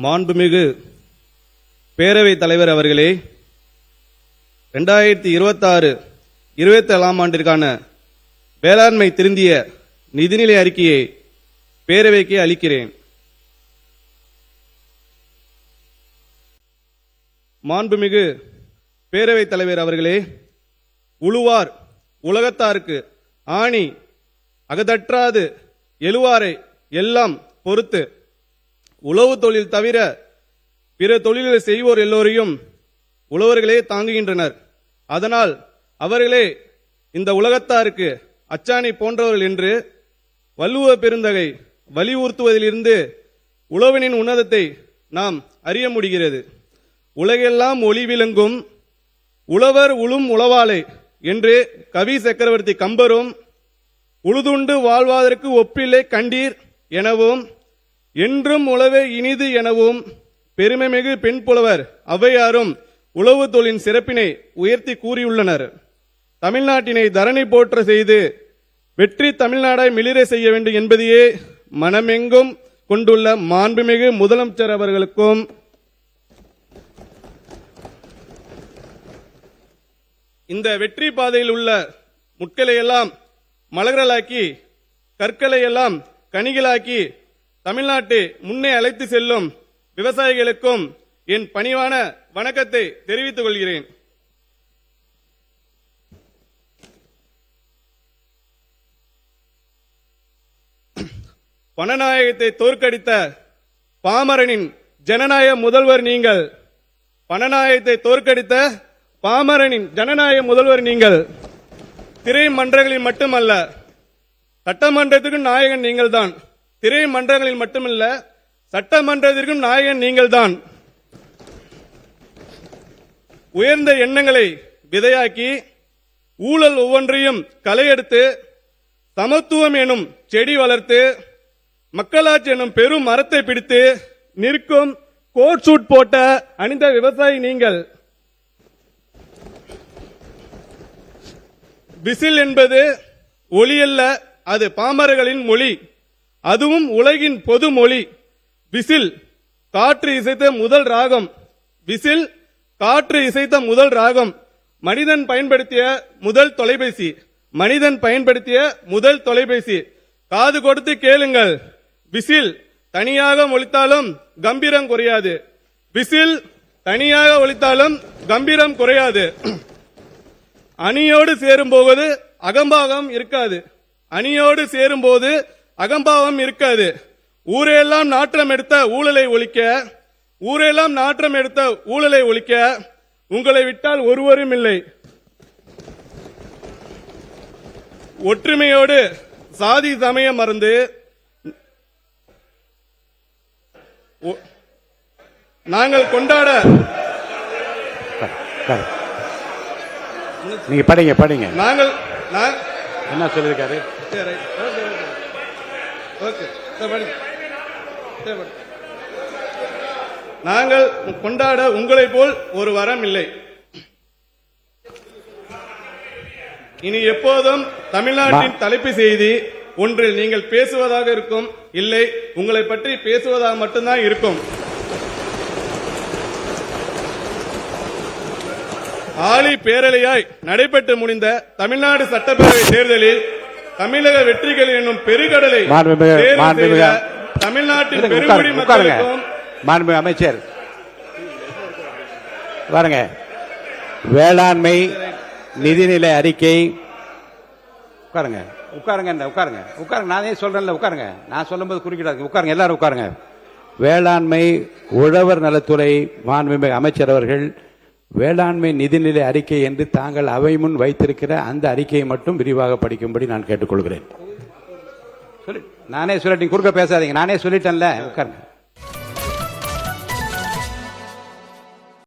மாண்புமிகு பேரவைத் தலைவர் அவர்களே, 2026-27 ஆண்டிற்கான வேளாண்மை திருந்திய நிதிநிலை அறிக்கையை பேரவைக்கு அளிக்கிறேன். மாண்புமிகு பேரவைத் தலைவர் அவர்களே, உழுவார் உலகத்தாருக்கு ஆணி அகதற்றாது எழுவாரை எல்லாம் பொறுத்து உழவு தொழில் தவிர பிற தொழில்களை செய்வோர் எல்லோரையும் உழவர்களே தாங்குகின்றனர். அதனால் அவர்களே இந்த உலகத்தாருக்கு அச்சாணி போன்றவர்கள் என்று வள்ளுவ பெருந்தகை வலியுறுத்துவதிலிருந்து உழவனின் உன்னதத்தை நாம் அறிய முடிகிறது. உலகெல்லாம் ஒளி விளங்கும் உழவர் உளும் உழவாளை என்று கவி சக்கரவர்த்தி கம்பரும் உழுதுண்டு வாழ்வதற்கு ஒப்பில்லை கண்டீர் எனவும் என்றும் உழவே இனிது எனவும் பெருமைமிகு பெண் புலவர் ஔவையாரும் உழவு தொழிலின் சிறப்பினை உயர்த்தி கூறியுள்ளனர். தமிழ்நாட்டினை தரணி போற்ற செய்து வெற்றி தமிழ்நாடாய் மிளிர செய்ய வேண்டும் என்பதையே மனமெங்கும் கொண்டுள்ள மாண்புமிகு முதலமைச்சர் அவர்களுக்கும் இந்த வெற்றி பாதையில் உள்ள முட்களை எல்லாம் மலர்களாக்கி கற்களை எல்லாம் கனிகளாக்கி தமிழ்நாட்டை முன்னே அழைத்து செல்லும் விவசாயிகளுக்கும் என் பணிவான வணக்கத்தை தெரிவித்துக் கொள்கிறேன். பணநாயகத்தை தோற்கடித்த பாமரனின் ஜனநாயக முதல்வர் நீங்கள். பணநாயகத்தை தோற்கடித்த பாமரனின் ஜனநாயக முதல்வர் நீங்கள். திரை மன்றங்களில் மட்டுமல்ல, சட்டமன்றத்திற்கும் நாயகன் நீங்கள் தான். திரை மன்றங்களில் மட்டுமல்ல, சட்டமன்றத்திற்கும் நாயகன் நீங்கள் தான். உயர்ந்த எண்ணங்களை விதையாக்கி ஊழல் ஒவ்வொன்றையும் களையெடுத்து சமத்துவம் எனும் செடி வளர்த்து மக்களாட்சி எனும் பெரும் மரத்தை பிடித்து நிற்கும் கோட் சூட் போட்ட அணிந்த விவசாயி நீங்கள். விசில் என்பது ஒலி அல்ல, அது பாமரர்களின் மொழி, அதுவும் உலகின் பொது மொழி. விசில் காற்று இசைத்த முதல் ராகம். விசில் காற்று இசைத்த முதல் ராகம். மனிதன் பயன்படுத்திய முதல் தொலைபேசி. மனிதன் பயன்படுத்திய முதல் தொலைபேசி. காது கொடுத்து கேளுங்கள். விசில் தனியாக ஒலித்தாலும் கம்பீரம் குறையாது. விசில் தனியாக ஒலித்தாலும் கம்பீரம் குறையாது. அணியோடு சேரும்போது அகம்பாவம் இருக்காது. அணியோடு சேரும்போது அகம்பாவம் இருக்காது. ஊரெல்லாம் நாற்றம் எடுத்த ஊழலை ஒழிக்க, ஊரெல்லாம் நாற்றம் எடுத்த ஊழலை ஒழிக்க உங்களை விட்டால் ஒருவரும் இல்லை. ஒற்றுமையோடு சாதி சமயம் மறந்து நாங்கள் கொண்டாட. நீங்க படிங்க படிங்க. நாங்கள் என்ன சொல்லிருக்காரு? நாங்கள் கொண்டாட உங்களை போல் ஒரு வரம் இல்லை. இனி எப்போதும் தமிழ்நாட்டின் தலைப்பு செய்தி ஒன்றில் நீங்கள் பேசுவதாக இருக்கும், இல்லை உங்களை பற்றி பேசுவதாக மட்டும்தான் இருக்கும். ஆளி பேரலையாய் நடைபெற்று முடிந்த தமிழ்நாடு சட்டப்பேரவை தேர்தலில் தமிழக வெற்றிகள் என்னும் பெருங்கடலை தமிழ்நாட்டின் பெருங்குடி மக்களுக்கும். மாண்புமிகு அமைச்சர் பாருங்க, வேளாண்மை நிதிநிலை அறிக்கை. உட்காருங்க உட்காருங்க உட்காருங்க உட்காருங்க. நானே சொல்றேன்ல, உட்காருங்க. நான் சொல்லும்போது குறுக்கிடாது. உட்காருங்க, எல்லாரும் உட்காருங்க. வேளாண்மை உழவர் நலத்துறை மாண்புமிகு அமைச்சர் அவர்கள் வேளாண்மை நிதிநிலை அறிக்கை என்று தாங்கள் அவை முன் வைத்திருக்கிற அந்த அறிக்கையை மட்டும் விரிவாக படிக்கும்படி நான் கேட்டுக்கொள்கிறேன். நானே சொல்லிட்டேன், குறுக்க பேசாதீங்க. நானே சொல்லிட்டேன்ல, உட்காருங்க.